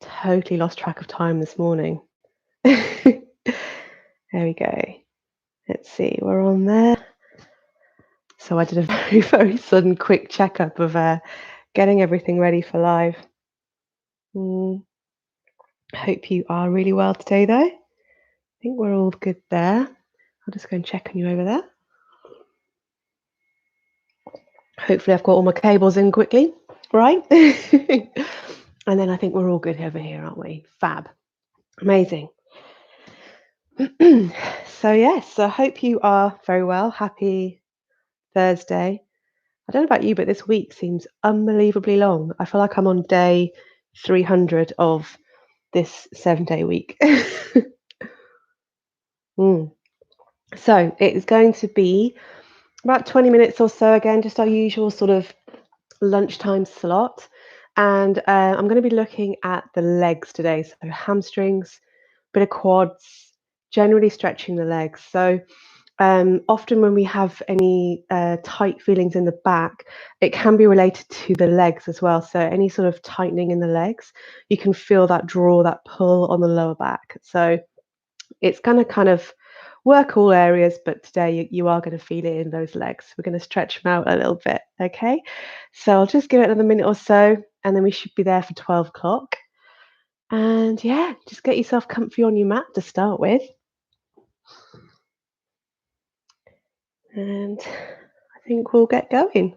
totally lost track of time this morning. There we go. Let's see, we're on there. So I did a very, very sudden quick checkup of getting everything ready for live. Hope you are really well today, though. I think we're all good there. I'll just go and check on you over there. Hopefully I've got all my cables in quickly, right? And then I think we're all good over here, aren't we? Fab. Amazing. So yes, I hope you are very well. Happy Thursday. I don't know about you, but this week seems unbelievably long. I feel like I'm on day 300 of this 7-day week. So it's going to be about 20 minutes or so, again, just our usual sort of lunchtime slot. And I'm going to be looking at the legs today. So hamstrings, bit of quads, generally stretching the legs. So often when we have any tight feelings in the back, it can be related to the legs as well. So any sort of tightening in the legs, you can feel that draw, that pull on the lower back. So it's going to kind of work all areas, but today you are going to feel it in those legs. We're going to stretch them out a little bit, okay? So I'll just give it another minute or so, and then we should be there for 12 o'clock. And yeah, just get yourself comfy on your mat to start with. And I think we'll get going.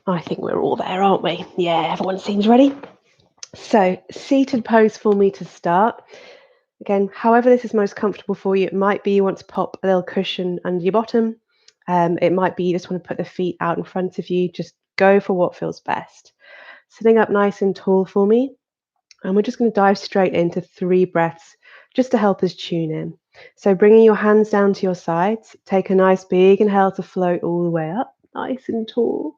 I think we're all there, aren't we? Yeah, everyone seems ready. So, seated pose for me to start. Again, however this is most comfortable for you, it might be you want to pop a little cushion under your bottom. It might be you just want to put the feet out in front of you. Just go for what feels best. Sitting up nice and tall for me. And we're just going to dive straight into 3 breaths just to help us tune in. So bringing your hands down to your sides, take a nice big inhale to float all the way up, nice and tall.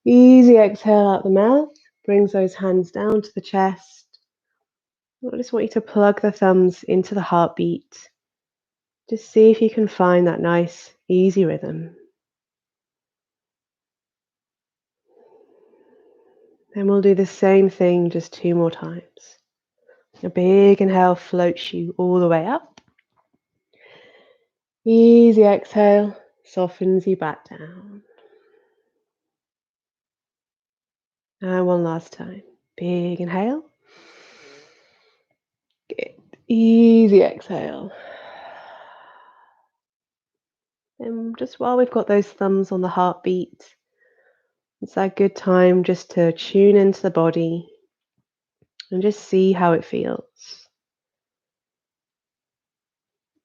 Easy exhale out the mouth, brings those hands down to the chest. I just want you to plug the thumbs into the heartbeat. Just see if you can find that nice, easy rhythm. Then we'll do the same thing just 2 more times. A big inhale floats you all the way up. Easy exhale softens you back down. And one last time. Big inhale. Good. Easy exhale. And just while we've got those thumbs on the heartbeat, it's a good time just to tune into the body and just see how it feels.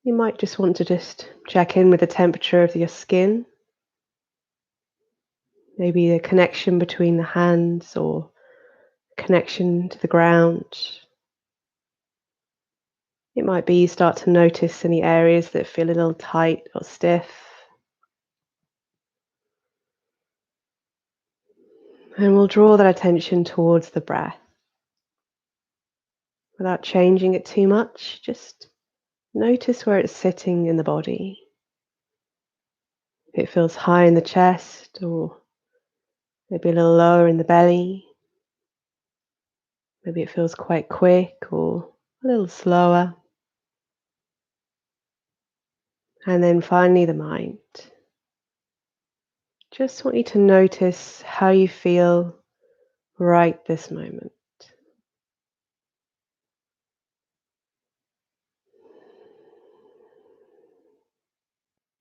You might just want to just check in with the temperature of your skin. Maybe the connection between the hands or connection to the ground. It might be you start to notice any areas that feel a little tight or stiff. And we'll draw that attention towards the breath. Without changing it too much, just notice where it's sitting in the body. If it feels high in the chest or maybe a little lower in the belly. Maybe it feels quite quick or a little slower. And then finally the mind. Just want you to notice how you feel right this moment.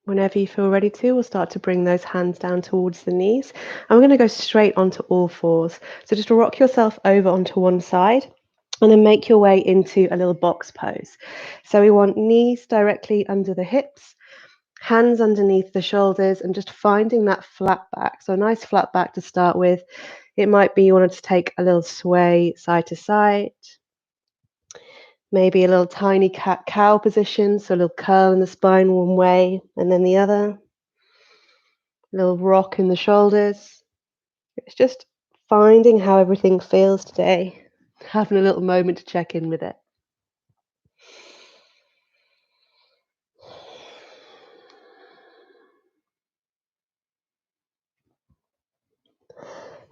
Whenever you feel ready to, we'll start to bring those hands down towards the knees. And we're going to go straight onto all fours. So just rock yourself over onto one side and then make your way into a little box pose. So we want knees directly under the hips, hands underneath the shoulders, and just finding that flat back. So a nice flat back to start with. It might be you wanted to take a little sway side to side. Maybe a little tiny cat-cow position, so a little curl in the spine one way and then the other. A little rock in the shoulders. It's just finding how everything feels today. Having a little moment to check in with it.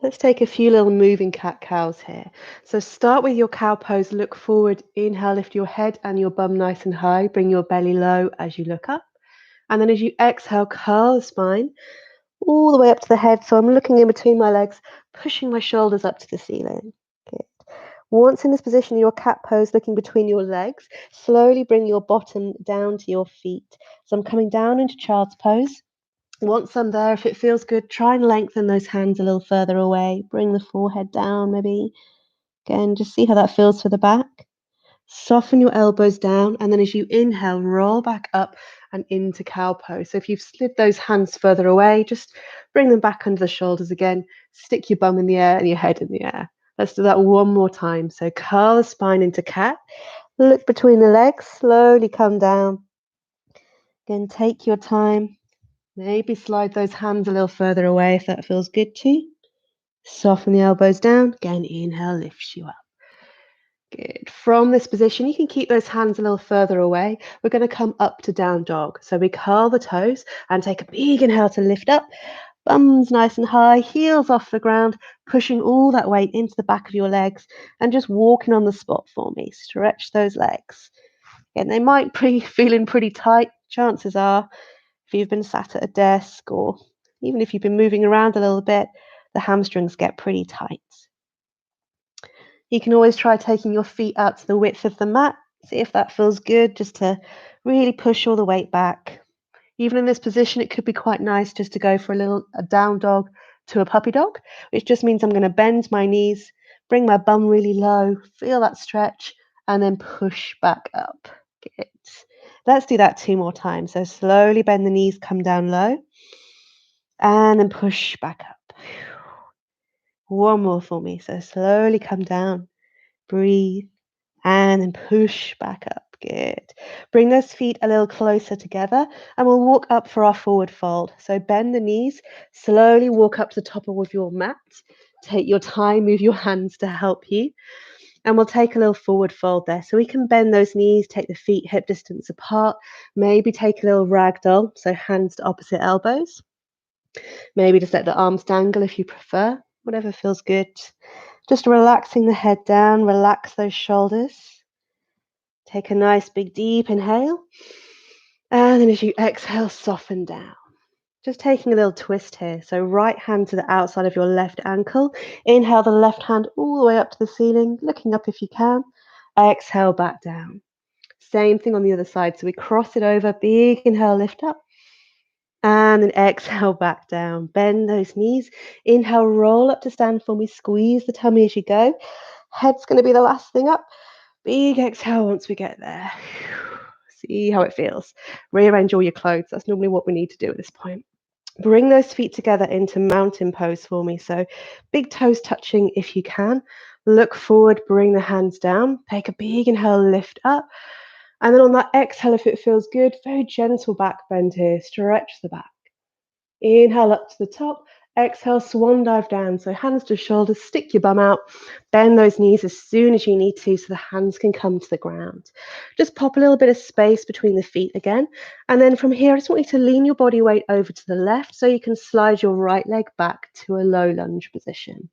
Let's take a few little moving cat-cows here. So start with your cow pose, look forward, inhale, lift your head and your bum nice and high, bring your belly low as you look up. And then as you exhale, curl the spine all the way up to the head. So I'm looking in between my legs, pushing my shoulders up to the ceiling. Good. Once in this position, your cat pose, looking between your legs, slowly bring your bottom down to your feet. So I'm coming down into child's pose. Once I'm there, if it feels good, try and lengthen those hands a little further away. Bring the forehead down, maybe. Again, just see how that feels for the back. Soften your elbows down, and then as you inhale, roll back up and into cow pose. So if you've slid those hands further away, just bring them back under the shoulders again. Stick your bum in the air and your head in the air. Let's do that one more time. So curl the spine into cat. Look between the legs, slowly come down. Again, take your time. Maybe slide those hands a little further away if that feels good to you. Soften the elbows down. Again, inhale lifts you up. Good. From this position, you can keep those hands a little further away. We're going to come up to down dog. So we curl the toes and take a big inhale to lift up. Bums nice and high, heels off the ground, pushing all that weight into the back of your legs and just walking on the spot for me. Stretch those legs. And they might be feeling pretty tight. Chances are, if you've been sat at a desk or even if you've been moving around a little bit, the hamstrings get pretty tight. You can always try taking your feet out to the width of the mat. See if that feels good, just to really push all the weight back. Even in this position, it could be quite nice just to go for a down dog to a puppy dog, which just means I'm going to bend my knees, bring my bum really low, feel that stretch, and then push back up. Good. Let's do that 2 more times. So slowly bend the knees, come down low, and then push back up. One more for me. So slowly come down, breathe, and then push back up. Good. Bring those feet a little closer together and we'll walk up for our forward fold. So bend the knees, slowly walk up to the top of your mat. Take your time, move your hands to help you. And we'll take a little forward fold there. So we can bend those knees, take the feet hip distance apart, maybe take a little ragdoll, so hands to opposite elbows. Maybe just let the arms dangle if you prefer, whatever feels good. Just relaxing the head down, relax those shoulders. Take a nice big deep inhale. And then as you exhale, soften down. Just taking a little twist here. So right hand to the outside of your left ankle. Inhale the left hand all the way up to the ceiling, looking up if you can. Exhale back down. Same thing on the other side. So we cross it over, big inhale, lift up. And then exhale back down. Bend those knees. Inhale, roll up to stand for me. Squeeze the tummy as you go. Head's going to be the last thing up. Big exhale once we get there. See how it feels. Rearrange all your clothes. That's normally what we need to do at this point. Bring those feet together into mountain pose for me. So big toes touching if you can. Look forward, bring the hands down. Take a big inhale, lift up. And then on that exhale, if it feels good, very gentle back bend here. Stretch the back. Inhale up to the top. Exhale, swan dive down. So hands to shoulders, stick your bum out. Bend those knees as soon as you need to so the hands can come to the ground. Just pop a little bit of space between the feet again. And then from here, I just want you to lean your body weight over to the left so you can slide your right leg back to a low lunge position.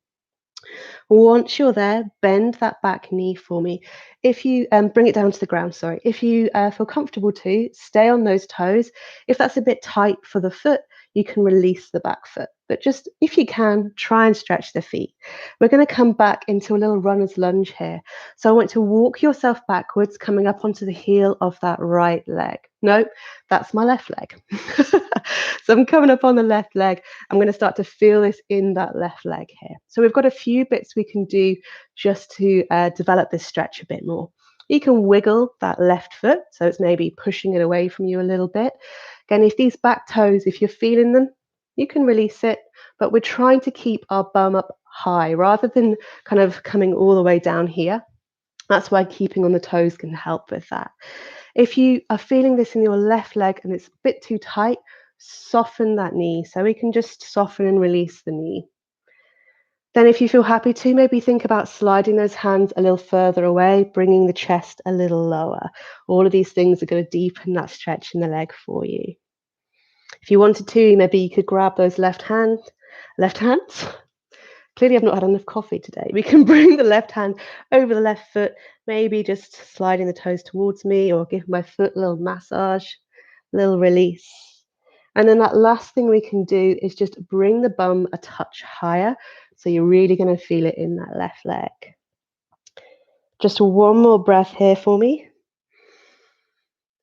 Once you're there, bend that back knee for me. If you bring it down to the ground, sorry. If you feel comfortable to, stay on those toes. If that's a bit tight for the foot, you can release the back foot. But just, if you can, try and stretch the feet. We're going to come back into a little runner's lunge here. So I want to walk yourself backwards, coming up onto the heel of that right leg. Nope, that's my left leg. So I'm coming up on the left leg. I'm going to start to feel this in that left leg here. So we've got a few bits we can do just to develop this stretch a bit more. You can wiggle that left foot, so it's maybe pushing it away from you a little bit. Again, if these back toes, if you're feeling them, you can release it, but we're trying to keep our bum up high rather than kind of coming all the way down here. That's why keeping on the toes can help with that. If you are feeling this in your left leg and it's a bit too tight, soften that knee. So we can just soften and release the knee. Then if you feel happy to, maybe think about sliding those hands a little further away, bringing the chest a little lower. All of these things are going to deepen that stretch in the leg for you. If you wanted to, maybe you could grab those left hands, click clearly I've not had enough coffee today. We can bring the left hand over the left foot, maybe just sliding the toes towards me or give my foot a little massage, a little release. And then that last thing we can do is just bring the bum a touch higher. So you're really going to feel it in that left leg. Just one more breath here for me.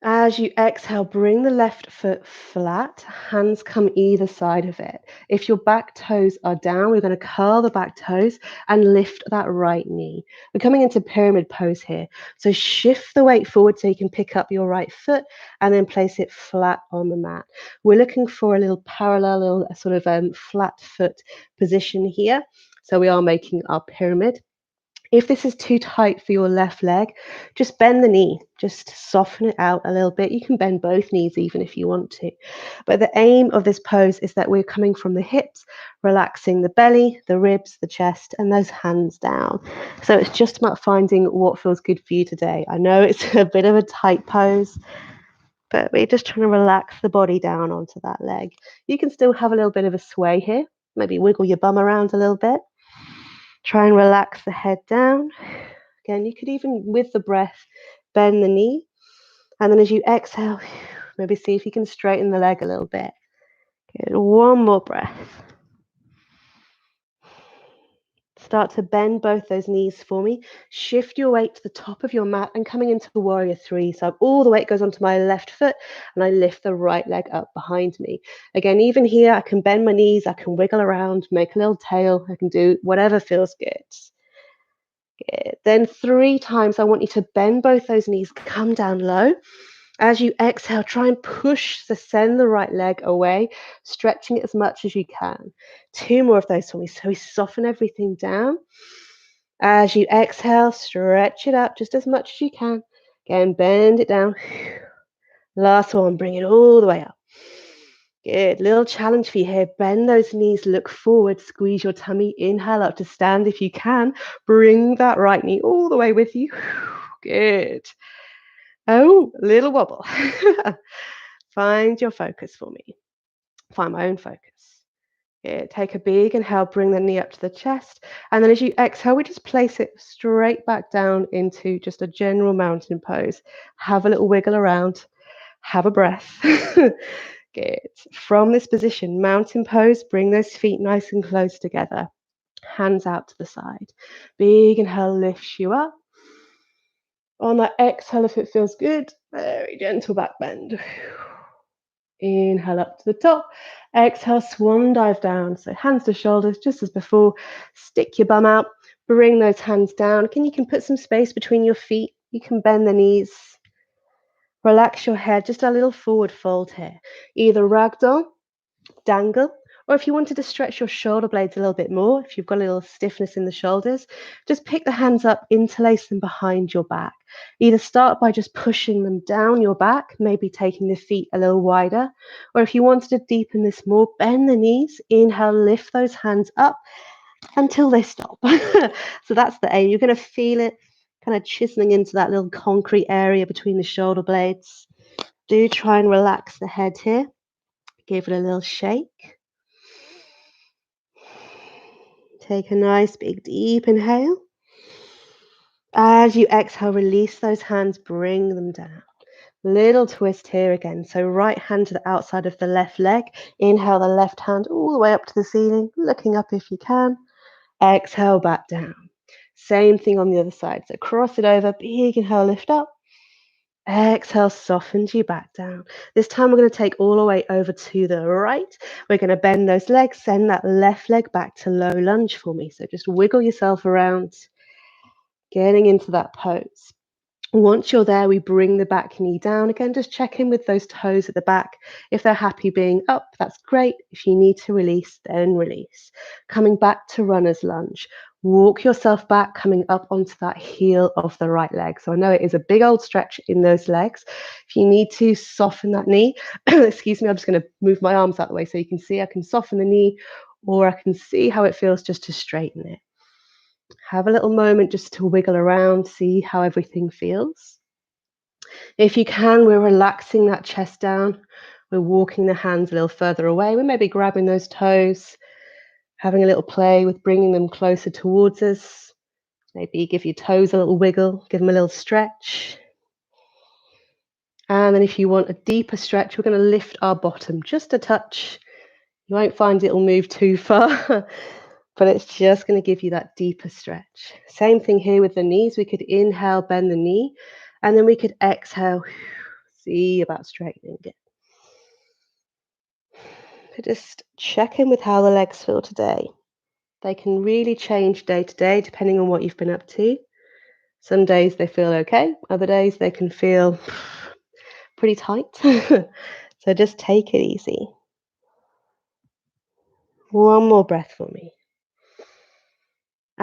As you exhale, bring the left foot flat, hands come either side of it. If your back toes are down, we're going to curl the back toes and lift that right knee. We're coming into pyramid pose here. So shift the weight forward so you can pick up your right foot and then place it flat on the mat. We're looking for a little parallel, little sort of flat foot position here. So we are making our pyramid. If this is too tight for your left leg, just bend the knee, just soften it out a little bit. You can bend both knees even if you want to. But the aim of this pose is that we're coming from the hips, relaxing the belly, the ribs, the chest, and those hands down. So it's just about finding what feels good for you today. I know it's a bit of a tight pose, but we're just trying to relax the body down onto that leg. You can still have a little bit of a sway here. Maybe wiggle your bum around a little bit. Try and relax the head down. Again, you could even, with the breath, bend the knee. And then as you exhale, maybe see if you can straighten the leg a little bit. Good. One more breath. Start to bend both those knees for me. Shift your weight to the top of your mat and coming into warrior three. So all the weight goes onto my left foot and I lift the right leg up behind me. Again, even here, I can bend my knees, I can wiggle around, make a little tail, I can do whatever feels good. Good. Then 3 times, I want you to bend both those knees, come down low. As you exhale, try and send the right leg away, stretching it as much as you can. 2 more of those for me. So we soften everything down. As you exhale, stretch it up just as much as you can. Again, bend it down. Last one, bring it all the way up. Good. Little challenge for you here. Bend those knees, look forward, squeeze your tummy, inhale up to stand if you can. Bring that right knee all the way with you. Good. Oh, little wobble. Find your focus for me. Find my own focus. Good. Take a big inhale, bring the knee up to the chest. And then as you exhale, we just place it straight back down into just a general mountain pose. Have a little wiggle around. Have a breath. Good. From this position, mountain pose, bring those feet nice and close together. Hands out to the side. Big inhale lifts you up. On that exhale, if it feels good, very gentle back bend. Inhale up to the top. Exhale, swan dive down. So hands to shoulders, just as before. Stick your bum out. Bring those hands down. You can put some space between your feet. You can bend the knees. Relax your head, just a little forward fold here. Either ragdoll, dangle, or if you wanted to stretch your shoulder blades a little bit more, if you've got a little stiffness in the shoulders, just pick the hands up, interlace them behind your back. Either start by just pushing them down your back, maybe taking the feet a little wider, or if you wanted to deepen this more, bend the knees, inhale, lift those hands up until they stop. So that's the aim. You're going to feel it kind of chiseling into that little concrete area between the shoulder blades. Do try and relax the head here. Give it a little shake. Take a nice big deep inhale. As you exhale, release those hands, bring them down. Little twist here again. So right hand to the outside of the left leg. Inhale the left hand all the way up to the ceiling, looking up if you can. Exhale back down. Same thing on the other side. So cross it over, big inhale, lift up. Exhale, softens you back down. This time we're going to take all the way over to the right. We're going to bend those legs, send that left leg back to low lunge for me. So just wiggle yourself around, getting into that pose. Once you're there, we bring the back knee down. Again, just check in with those toes at the back. If they're happy being up, that's great. If you need to release, then release. Coming back to runner's lunge. Walk yourself back, coming up onto that heel of the right leg. So I know it is a big old stretch in those legs. If you need to soften that knee, excuse me, I'm just going to move my arms out the way so you can see I can soften the knee, or I can see how it feels just to straighten it. Have a little moment just to wiggle around, see how everything feels. If you can, we're relaxing that chest down. We're walking the hands a little further away. We're maybe grabbing those toes. Having a little play with bringing them closer towards us. Maybe give your toes a little wiggle, give them a little stretch. And then if you want a deeper stretch, we're going to lift our bottom just a touch. You won't find it'll move too far, but it's just going to give you that deeper stretch. Same thing here with the knees. We could inhale, bend the knee, and then we could exhale, see about straightening it. So just check in with how the legs feel today. They can really change day to day depending on what you've been up to. Some days they feel okay, other days they can feel pretty tight. So just take it easy. One more breath for me.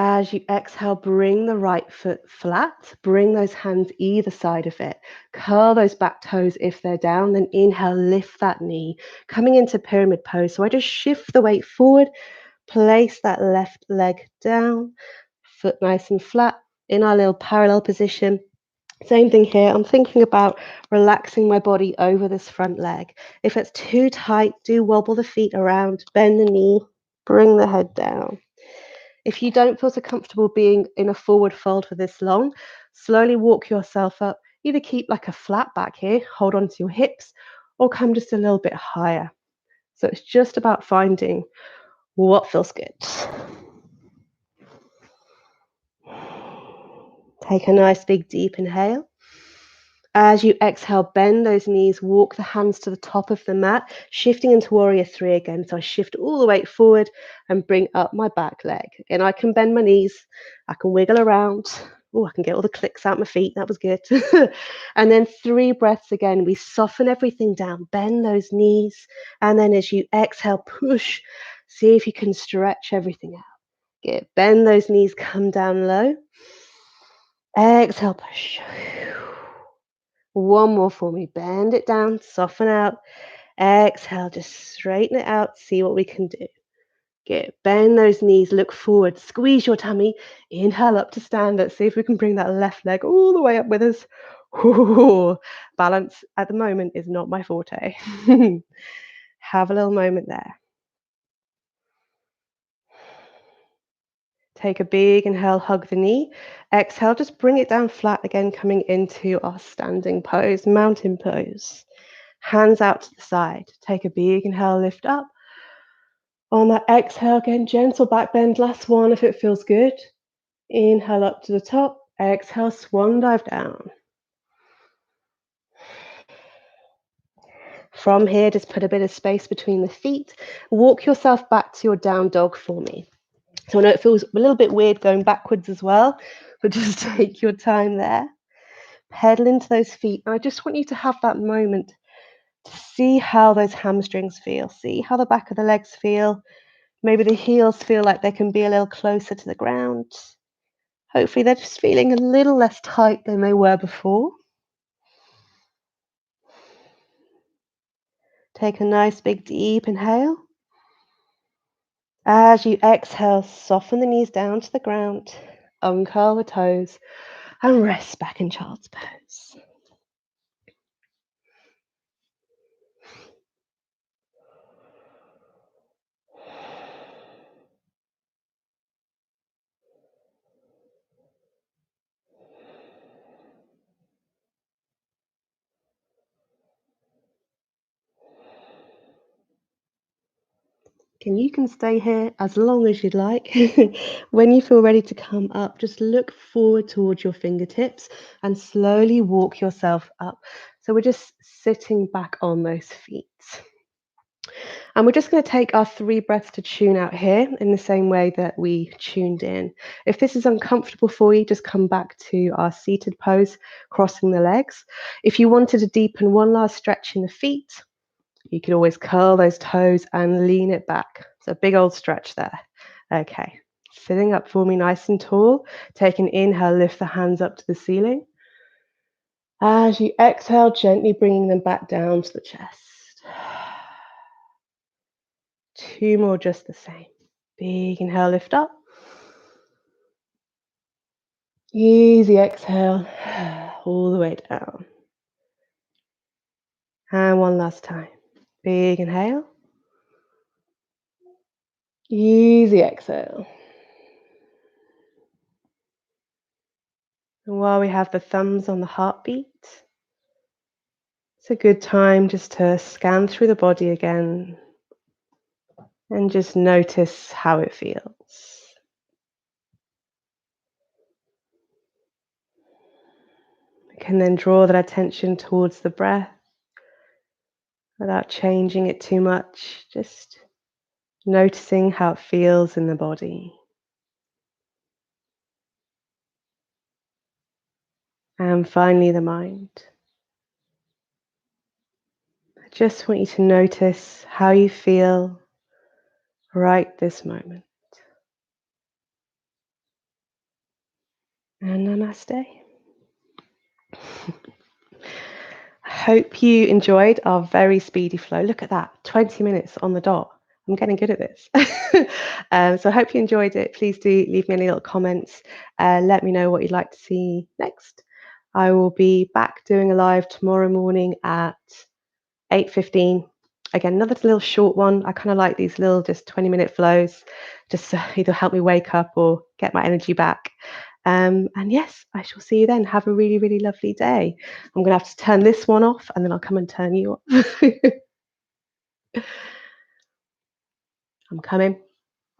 As you exhale, bring the right foot flat. Bring those hands either side of it. Curl those back toes if they're down. Then inhale, lift that knee. Coming into pyramid pose. So I just shift the weight forward. Place that left leg down. Foot nice and flat. In our little parallel position. Same thing here. I'm thinking about relaxing my body over this front leg. If it's too tight, do wobble the feet around. Bend the knee. Bring the head down. If you don't feel so comfortable being in a forward fold for this long, slowly walk yourself up. Either keep like a flat back here, hold on to your hips, or come just a little bit higher. So it's just about finding what feels good. Take a nice big deep inhale. As you exhale, bend those knees, walk the hands to the top of the mat, shifting into warrior three again. So I shift all the weight forward and bring up my back leg. Again, I can bend my knees, I can wiggle around. Oh, I can get all the clicks out my feet. That was good. And then 3 breaths again. We soften everything down, bend those knees. And then as you exhale, push. See if you can stretch everything out. Good. Bend those knees, come down low. Exhale, push. One more for me. Bend it down, soften out. Exhale, just straighten it out. See what we can do. Good. Bend those knees, look forward, squeeze your tummy. Inhale up to stand. Let's see if we can bring that left leg all the way up with us. Ooh, balance at the moment is not my forte. Have a little moment there. Take a big inhale, hug the knee. Exhale, just bring it down flat again, coming into our standing pose, mountain pose. Hands out to the side. Take a big inhale, lift up. On that exhale, again, gentle back bend. Last one if it feels good. Inhale up to the top. Exhale, swan dive down. From here, just put a bit of space between the feet. Walk yourself back to your down dog for me. So I know it feels a little bit weird going backwards as well, but just take your time there. Pedal into those feet. And I just want you to have that moment to see how those hamstrings feel. See how the back of the legs feel. Maybe the heels feel like they can be a little closer to the ground. Hopefully they're just feeling a little less tight than they were before. Take a nice big deep inhale. As you exhale, soften the knees down to the ground, uncurl the toes, and rest back in child's pose. And you can stay here as long as you'd like. When you feel ready to come up, just look forward towards your fingertips and slowly walk yourself up. So we're just sitting back on those feet. And we're just going to take our 3 breaths to tune out here in the same way that we tuned in. If this is uncomfortable for you, just come back to our seated pose, crossing the legs. If you wanted to deepen one last stretch in the feet, you could always curl those toes and lean it back. So a big old stretch there. Okay, sitting up for me nice and tall. Take an inhale, lift the hands up to the ceiling. As you exhale, gently bringing them back down to the chest. 2 more just the same. Big inhale, lift up. Easy exhale, all the way down. And one last time. Big inhale. Easy exhale. And while we have the thumbs on the heartbeat, it's a good time just to scan through the body again and just notice how it feels. We can then draw that attention towards the breath without changing it too much, just noticing how it feels in the body. And finally, the mind. I just want you to notice how you feel right this moment. And namaste. I hope you enjoyed our very speedy flow. Look at that, 20 minutes on the dot. I'm getting good at this. So I hope you enjoyed it. Please do leave me any little comments. Let me know what you'd like to see next. I will be back doing a live tomorrow morning at 8:15. Again, another little short one. I kind of like these little just 20-minute flows, just to either help me wake up or get my energy back. And yes, I shall see you then. Have a really, really lovely day. I'm going to have to turn this one off and then I'll come and turn you off. I'm coming.